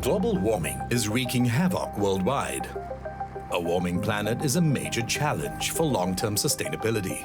Global warming is wreaking havoc worldwide. A warming planet is a major challenge for long-term sustainability.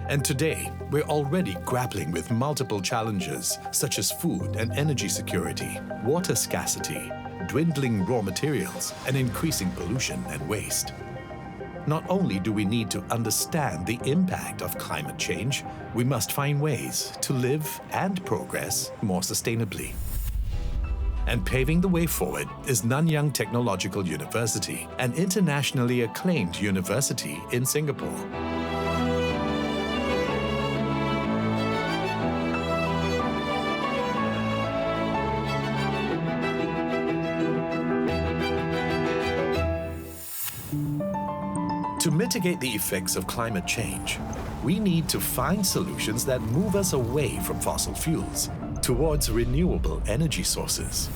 And today, we're already grappling with multiple challenges such as food and energy security, water scarcity, dwindling raw materials, and increasing pollution and waste. Not only do we need to understand the impact of climate change, we must find ways to live and progress more sustainably. And paving the way forward is Nanyang Technological University, an internationally acclaimed university in Singapore. To mitigate the effects of climate change, we need to find solutions that move us away from fossil fuels towards renewable energy sources.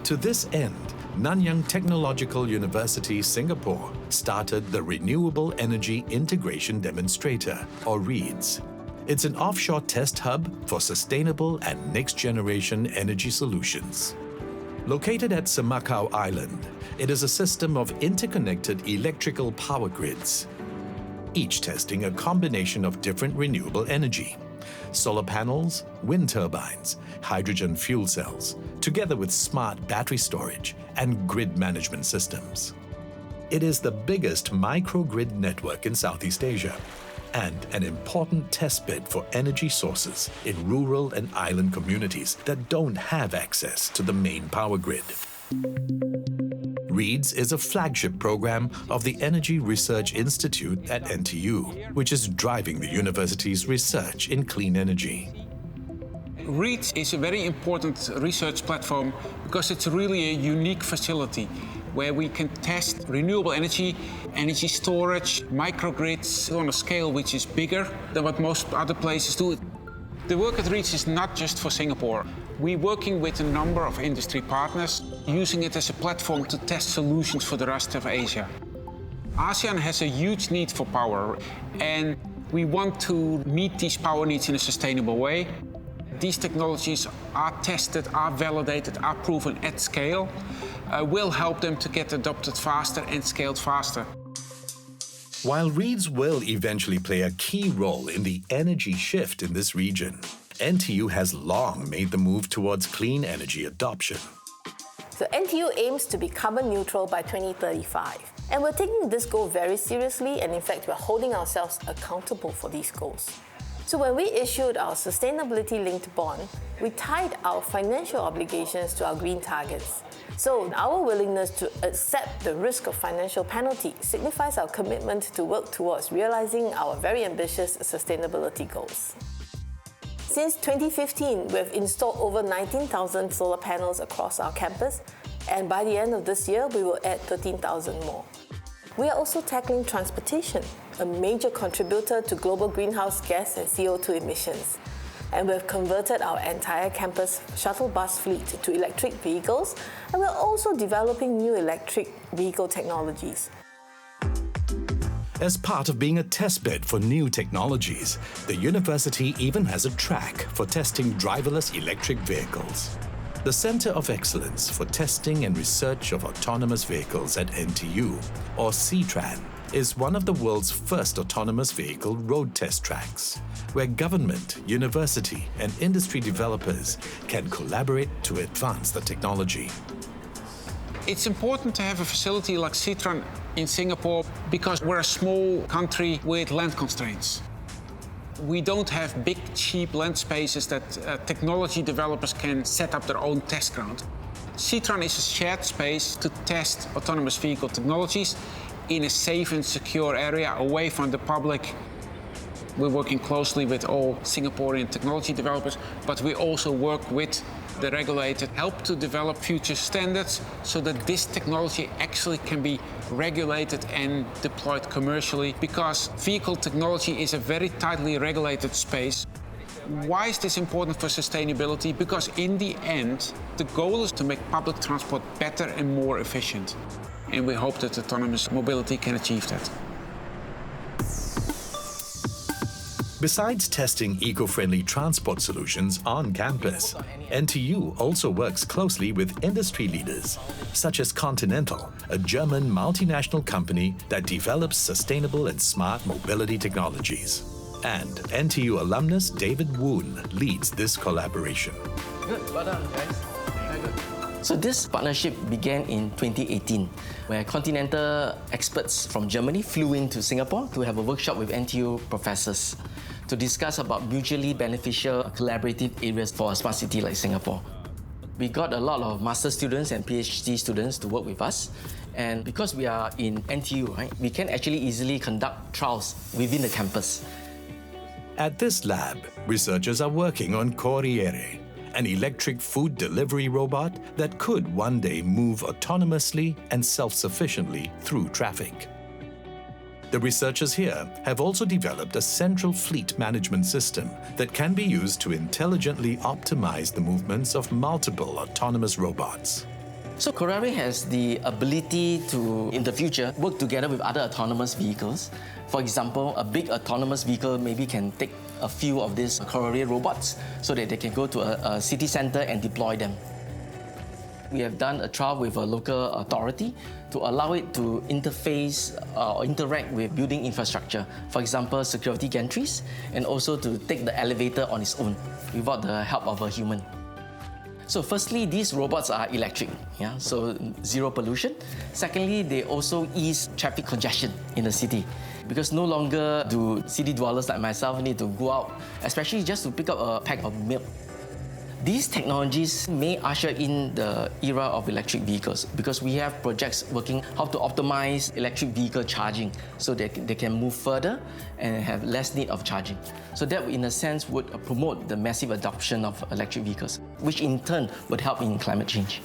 To this end, Nanyang Technological University, Singapore started the Renewable Energy Integration Demonstrator, or REIDS. It's an offshore test hub for sustainable and next-generation energy solutions. Located at Semakau Island, it is a system of interconnected electrical power grids, each testing a combination of different renewable energy: solar panels, wind turbines, hydrogen fuel cells, together with smart battery storage and grid management systems. It is the biggest microgrid network in Southeast Asia and an important testbed for energy sources in rural and island communities that don't have access to the main power grid. REIDS is a flagship program of the Energy Research Institute at NTU, which is driving the university's research in clean energy. REIDS is a very important research platform because it's really a unique facility where we can test renewable energy, energy storage, microgrids on a scale which is bigger than what most other places do. The work at REIDS is not just for Singapore. We're working with a number of industry partners, using it as a platform to test solutions for the rest of Asia. ASEAN has a huge need for power, and we want to meet these power needs in a sustainable way. These technologies are tested, are validated, are proven at scale, will help them to get adopted faster and scaled faster. While REIDS will eventually play a key role in the energy shift in this region, NTU has long made the move towards clean energy adoption. So NTU aims to be carbon neutral by 2035. And we're taking this goal very seriously, and in fact, we're holding ourselves accountable for these goals. So when we issued our sustainability-linked bond, we tied our financial obligations to our green targets. So our willingness to accept the risk of financial penalty signifies our commitment to work towards realizing our very ambitious sustainability goals. Since 2015, we have installed over 19,000 solar panels across our campus, and by the end of this year, we will add 13,000 more. We are also tackling transportation, a major contributor to global greenhouse gas and CO2 emissions. And we have converted our entire campus shuttle bus fleet to electric vehicles, and we're also developing new electric vehicle technologies. As part of being a testbed for new technologies, the university even has a track for testing driverless electric vehicles. The Center of Excellence for Testing and Research of Autonomous Vehicles at NTU, or CTRAN, is one of the world's first autonomous vehicle road test tracks, where government, university, and industry developers can collaborate to advance the technology. It's important to have a facility like CTRAN in Singapore because we're a small country with land constraints. We don't have big, cheap land spaces that technology developers can set up their own test ground. CTRAN is a shared space to test autonomous vehicle technologies in a safe and secure area away from the public. We're working closely with all Singaporean technology developers, but we also work with the regulator, help to develop future standards so that this technology actually can be regulated and deployed commercially, because vehicle technology is a very tightly regulated space. Why is this important for sustainability? Because in the end, the goal is to make public transport better and more efficient. And we hope that autonomous mobility can achieve that. Besides testing eco-friendly transport solutions on campus, NTU also works closely with industry leaders, such as Continental, a German multinational company that develops sustainable and smart mobility technologies. And NTU alumnus David Woon leads this collaboration. Good, well done, guys. Very good. So this partnership began in 2018, where Continental experts from Germany flew into Singapore to have a workshop with NTU professors to discuss about mutually beneficial collaborative areas for a smart city like Singapore. We got a lot of master students and PhD students to work with us, and because we are in NTU, right, we can actually easily conduct trials within the campus. At this lab, researchers are working on courier, an electric food delivery robot that could one day move autonomously and self-sufficiently through traffic. The researchers here have also developed a central fleet management system that can be used to intelligently optimize the movements of multiple autonomous robots. So courier has the ability to, in the future, work together with other autonomous vehicles. For example, a big autonomous vehicle maybe can take a few of these courier robots so that they can go to a city center and deploy them. We have done a trial with a local authority to allow it to interface or interact with building infrastructure, for example, security gantries, and also to take the elevator on its own without the help of a human. So firstly, these robots are electric, so zero pollution. Secondly, they also ease traffic congestion in the city, because no longer do city dwellers like myself need to go out, especially just to pick up a pack of milk. These technologies may usher in the era of electric vehicles, because we have projects working how to optimize electric vehicle charging so that they can move further and have less need of charging. So that, in a sense, would promote the massive adoption of electric vehicles, which in turn would help in climate change.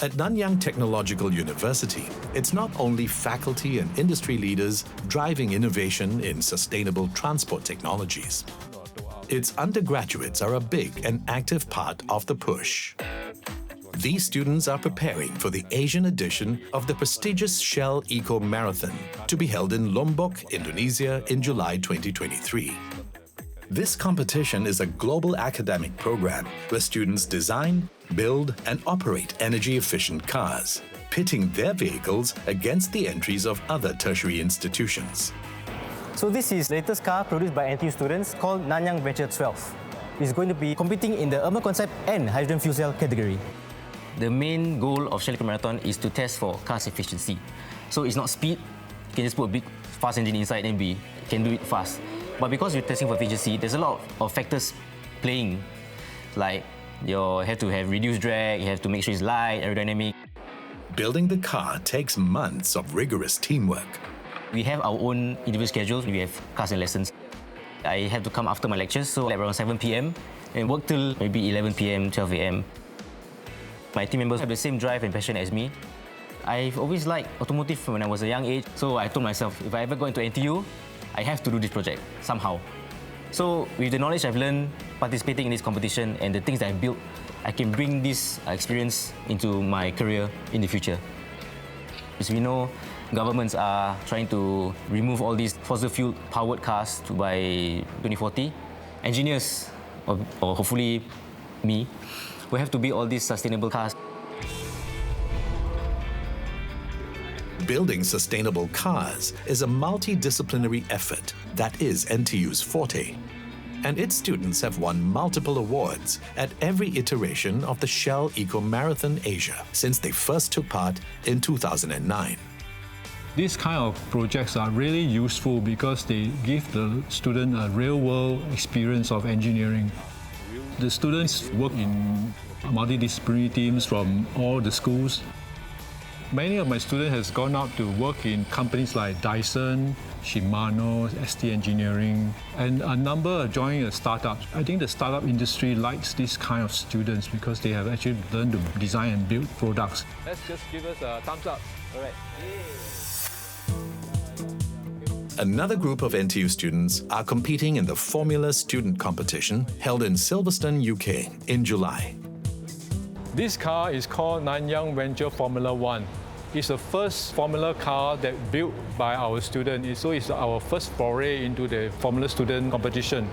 At Nanyang Technological University, it's not only faculty and industry leaders driving innovation in sustainable transport technologies. Its undergraduates are a big and active part of the push. These students are preparing for the Asian edition of the prestigious Shell Eco Marathon to be held in Lombok, Indonesia in July 2023. This competition is a global academic program where students design, build and operate energy-efficient cars, pitting their vehicles against the entries of other tertiary institutions. So this is the latest car produced by NTU students called Nanyang Venture 12. It's going to be competing in the urban concept and hydrogen fuel cell category. The main goal of Shell Eco Marathon is to test for car's efficiency. So it's not speed, you can just put a big fast engine inside and we can do it fast. But because we're testing for efficiency, there's a lot of factors playing, like you have to have reduced drag, you have to make sure it's light, aerodynamic. Building the car takes months of rigorous teamwork. We have our own individual schedules, we have class and lessons. I have to come after my lectures, so like around 7 p.m. and work till maybe 11 p.m, 12 a.m. My team members have the same drive and passion as me. I've always liked automotive when I was a young age, so I told myself, if I ever go into NTU, I have to do this project somehow. So with the knowledge I've learned participating in this competition and the things that I've built, I can bring this experience into my career in the future. As we know, governments are trying to remove all these fossil fuel powered cars by 2040. Engineers, or hopefully me, will have to build all these sustainable cars. Building sustainable cars is a multidisciplinary effort that is NTU's forte. And its students have won multiple awards at every iteration of the Shell Eco Marathon Asia since they first took part in 2009. These kind of projects are really useful because they give the student a real-world experience of engineering. The students work in multidisciplinary teams from all the schools. Many of my students have gone out to work in companies like Dyson, Shimano, ST Engineering, and a number are joining startups. I think the startup industry likes this kind of students because they have actually learned to design and build products. Let's just give us a thumbs up. All right. Another group of NTU students are competing in the Formula Student Competition held in Silverstone, UK in July. This car is called Nanyang Venture Formula 1. It's the first Formula car that built by our student. So it's our first foray into the Formula student competition.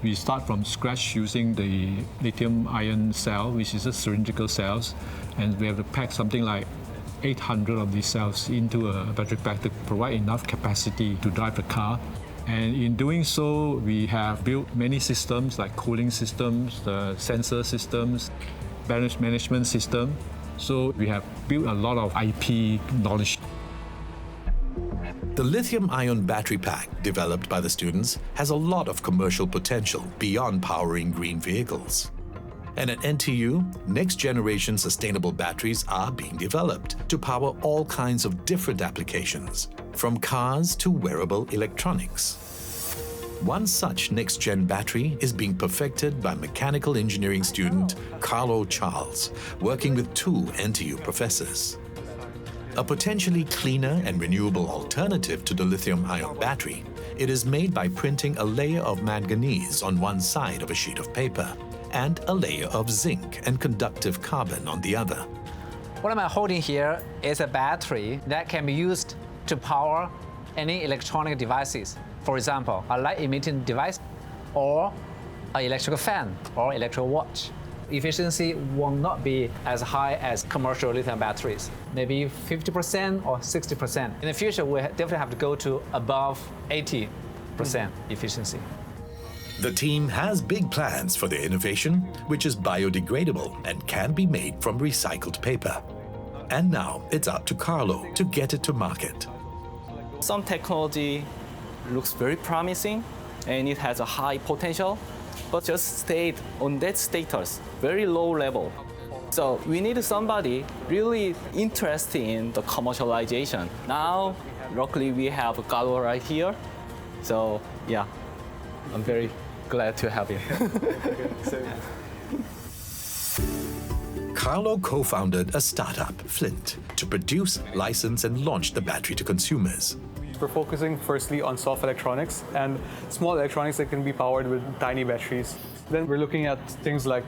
We start from scratch using the lithium-ion cell, which is a cylindrical cells, and we have to pack something like 800 of these cells into a battery pack to provide enough capacity to drive the car. And in doing so, we have built many systems like cooling systems, the sensor systems, balance management system. So we have built a lot of IP knowledge. The lithium-ion battery pack developed by the students has a lot of commercial potential beyond powering green vehicles. And at NTU, next-generation sustainable batteries are being developed to power all kinds of different applications, from cars to wearable electronics. One such next-gen battery is being perfected by mechanical engineering student Carlo Charles, working with 2 NTU professors. A potentially cleaner and renewable alternative to the lithium-ion battery, it is made by printing a layer of manganese on one side of a sheet of paper and a layer of zinc and conductive carbon on the other. What I'm holding here is a battery that can be used to power any electronic devices. For example, a light-emitting device or an electrical fan or electrical watch. Efficiency will not be as high as commercial lithium batteries, maybe 50% or 60%. In the future, we definitely have to go to above 80% efficiency. The team has big plans for their innovation, which is biodegradable and can be made from recycled paper. And now it's up to Carlo to get it to market. Some technology looks very promising and it has a high potential, but just stayed on that status, very low level. So we need somebody really interested in the commercialization. Now, luckily we have Carlo right here. So yeah, I'm very glad to have him. Carlo co-founded a startup, Flint, to produce, license, and launch the battery to consumers. We're focusing firstly on soft electronics and small electronics that can be powered with tiny batteries. Then we're looking at things like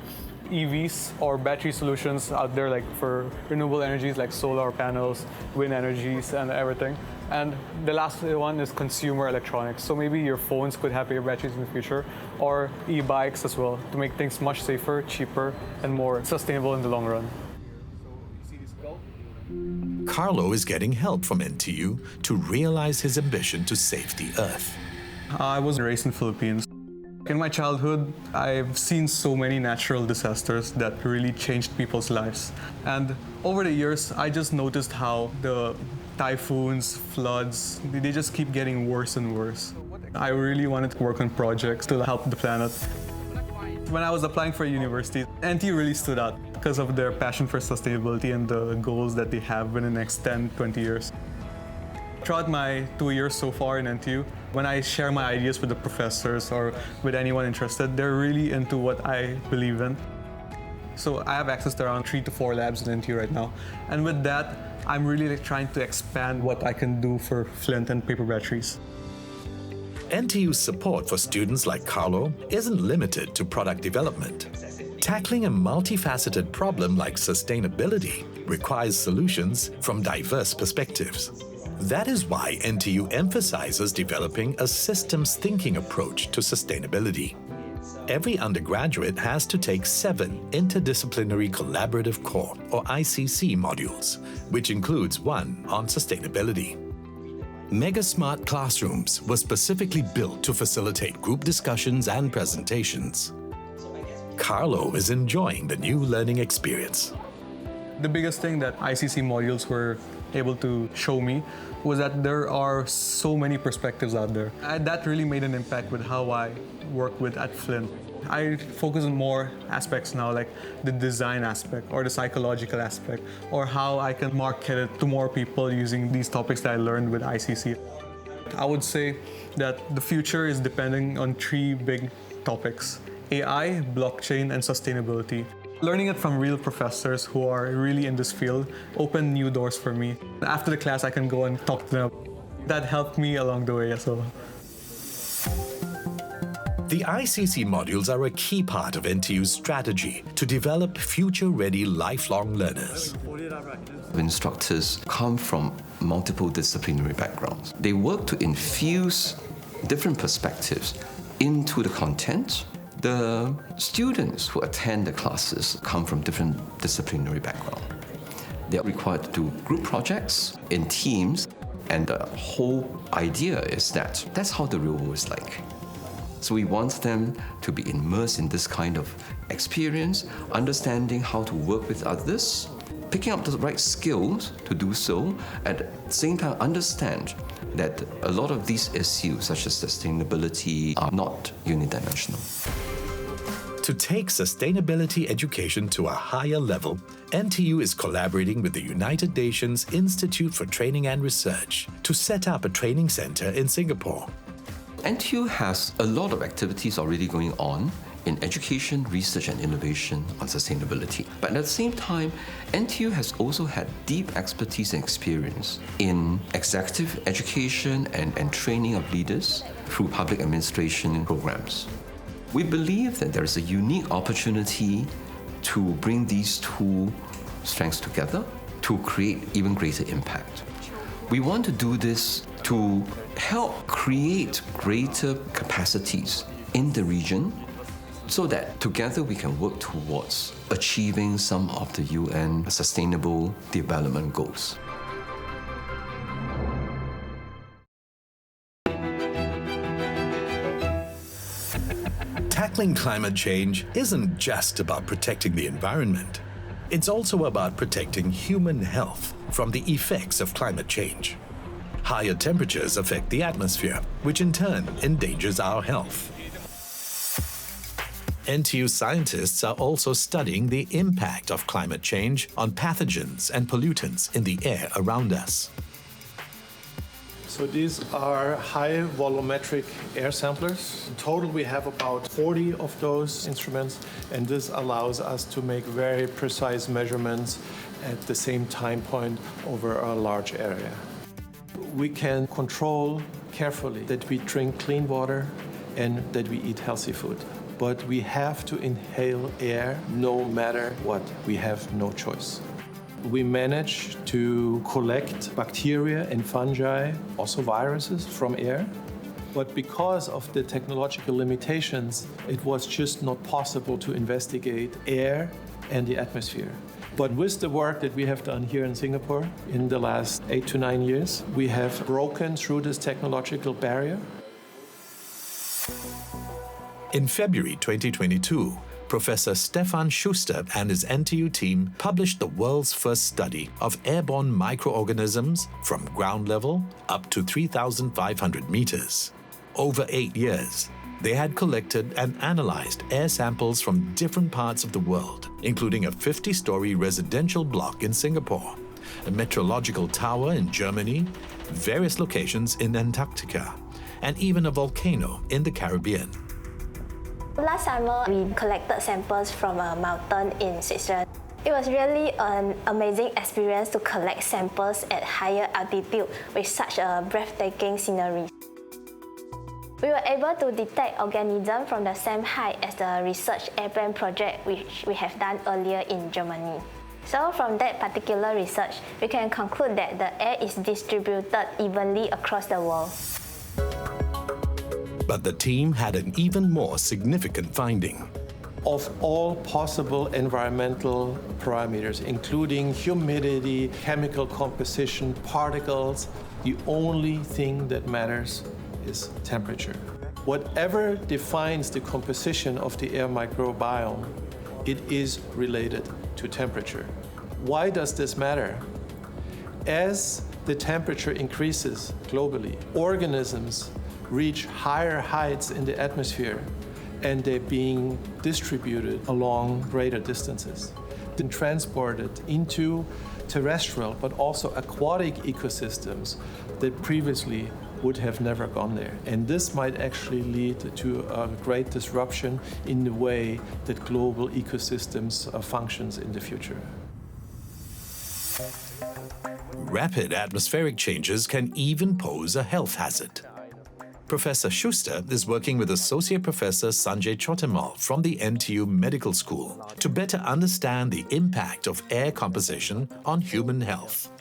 EVs or battery solutions out there, like for renewable energies like solar panels, wind energies, and everything. And the last one is consumer electronics. So maybe your phones could have your batteries in the future, or e-bikes as well, to make things much safer, cheaper, and more sustainable in the long run. Carlo is getting help from NTU to realize his ambition to save the Earth. I was raised in the Philippines. In my childhood, I've seen so many natural disasters that really changed people's lives. And over the years, I just noticed how the typhoons, floods, they just keep getting worse and worse. I really wanted to work on projects to help the planet. When I was applying for university, NTU really stood out because of their passion for sustainability and the goals that they have in the next 10, 20 years. Throughout my 2 years so far in NTU, when I share my ideas with the professors or with anyone interested, they're really into what I believe in. So I have access to around 3 to 4 labs in NTU right now. And with that, I'm really trying to expand what I can do for Flint and paper batteries. NTU's support for students like Carlo isn't limited to product development. Tackling a multifaceted problem like sustainability requires solutions from diverse perspectives. That is why NTU emphasizes developing a systems thinking approach to sustainability. Every undergraduate has to take 7 Interdisciplinary Collaborative Core, or ICC modules, which includes one on sustainability. Mega Smart Classrooms was specifically built to facilitate group discussions and presentations. Carlo is enjoying the new learning experience. The biggest thing that ICC modules were able to show me was that there are so many perspectives out there. And that really made an impact with how I work with at Flint. I focus on more aspects now, like the design aspect or the psychological aspect, or how I can market it to more people using these topics that I learned with ICC. I would say that the future is depending on 3 big topics: AI, blockchain, and sustainability. Learning it from real professors who are really in this field opened new doors for me. After the class, I can go and talk to them. That helped me along the way as well. The ICC modules are a key part of NTU's strategy to develop future-ready lifelong learners. Instructors come from multiple disciplinary backgrounds. They work to infuse different perspectives into the content. The students who attend the classes come from different disciplinary backgrounds. They are required to do group projects in teams, and the whole idea is that that's how the real world is like. So we want them to be immersed in this kind of experience, understanding how to work with others, picking up the right skills to do so, at the same time understand that a lot of these issues, such as sustainability, are not unidimensional. To take sustainability education to a higher level, NTU is collaborating with the United Nations Institute for Training and Research to set up a training center in Singapore. NTU has a lot of activities already going on in education, research and innovation on sustainability. But at the same time, NTU has also had deep expertise and experience in executive education and training of leaders through public administration programs. We believe that there is a unique opportunity to bring these two strengths together to create even greater impact. We want to do this to help create greater capacities in the region so that together we can work towards achieving some of the UN Sustainable Development Goals. Tackling climate change isn't just about protecting the environment. It's also about protecting human health from the effects of climate change. Higher temperatures affect the atmosphere, which in turn endangers our health. NTU scientists are also studying the impact of climate change on pathogens and pollutants in the air around us. So these are high volumetric air samplers. In total, we have about 40 of those instruments, and this allows us to make very precise measurements at the same time point over a large area. We can control carefully that we drink clean water and that we eat healthy food. But we have to inhale air no matter what. We have no choice. We manage to collect bacteria and fungi, also viruses, from air. But because of the technological limitations, it was just not possible to investigate air and the atmosphere. But with the work that we have done here in Singapore in the last 8 to 9 years, we have broken through this technological barrier. In February 2022, Professor Stefan Schuster and his NTU team published the world's first study of airborne microorganisms from ground level up to 3,500 meters. Over 8 years, they had collected and analyzed air samples from different parts of the world, including a 50-story residential block in Singapore, a meteorological tower in Germany, various locations in Antarctica, and even a volcano in the Caribbean. Last summer, we collected samples from a mountain in Switzerland. It was really an amazing experience to collect samples at higher altitude with such a breathtaking scenery. We were able to detect organisms from the same height as the research airplane project which we have done earlier in Germany. So from that particular research, we can conclude that the air is distributed evenly across the world. But the team had an even more significant finding. Of all possible environmental parameters, including humidity, chemical composition, particles, the only thing that matters is temperature. Whatever defines the composition of the air microbiome, it is related to temperature. Why does this matter? As the temperature increases globally, organisms reach higher heights in the atmosphere and they're being distributed along greater distances, then transported into terrestrial but also aquatic ecosystems that previously would have never gone there. And this might actually lead to a great disruption in the way that global ecosystems functions in the future. Rapid atmospheric changes can even pose a health hazard. Professor Schuster is working with Associate Professor Sanjay Chotemal from the NTU Medical School to better understand the impact of air composition on human health.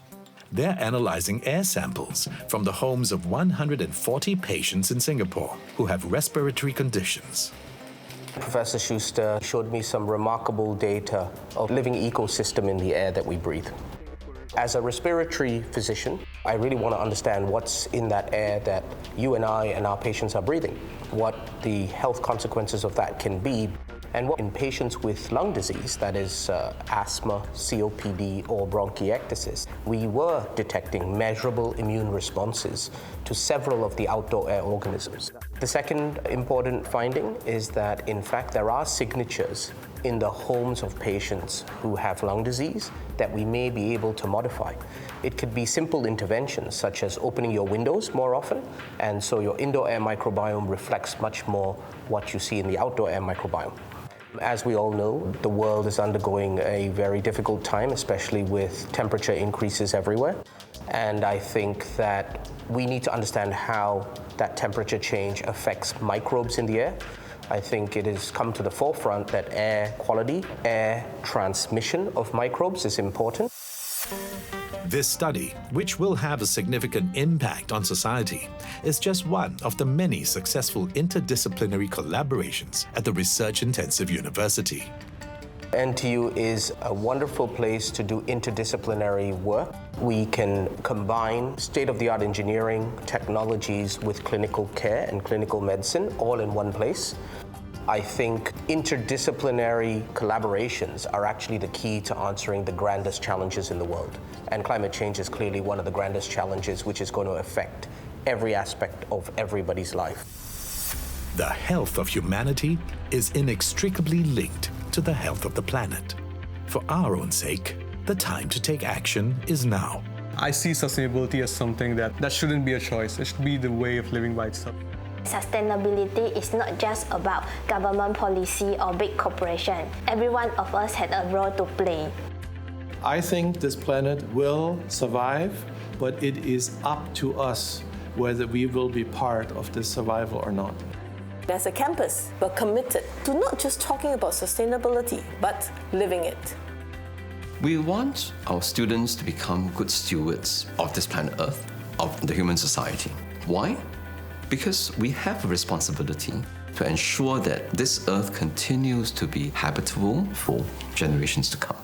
They're analyzing air samples from the homes of 140 patients in Singapore who have respiratory conditions. Professor Schuster showed me some remarkable data of living ecosystem in the air that we breathe. As a respiratory physician, I really want to understand what's in that air that you and I and our patients are breathing, what the health consequences of that can be, and what in patients with lung disease, that is asthma, COPD, or bronchiectasis, we were detecting measurable immune responses to several of the outdoor air organisms. The second important finding is that, in fact, there are signatures in the homes of patients who have lung disease that we may be able to modify. It could be simple interventions such as opening your windows more often, and so your indoor air microbiome reflects much more what you see in the outdoor air microbiome. As we all know, the world is undergoing a very difficult time, especially with temperature increases everywhere. And I think that we need to understand how that temperature change affects microbes in the air. I think it has come to the forefront that air quality, air transmission of microbes is important. This study, which will have a significant impact on society, is just one of the many successful interdisciplinary collaborations at the research-intensive university. NTU is a wonderful place to do interdisciplinary work. We can combine state-of-the-art engineering technologies with clinical care and clinical medicine all in one place. I think interdisciplinary collaborations are actually the key to answering the grandest challenges in the world. And climate change is clearly one of the grandest challenges, which is going to affect every aspect of everybody's life. The health of humanity is inextricably linked to the health of the planet. For our own sake, the time to take action is now. I see sustainability as something that shouldn't be a choice. It should be the way of living by itself. Sustainability is not just about government policy or big corporation. Every one of us had a role to play. I think this planet will survive, but it is up to us whether we will be part of this survival or not. As a campus, we're committed to not just talking about sustainability, but living it. We want our students to become good stewards of this planet Earth, of the human society. Why? Because we have a responsibility to ensure that this Earth continues to be habitable for generations to come.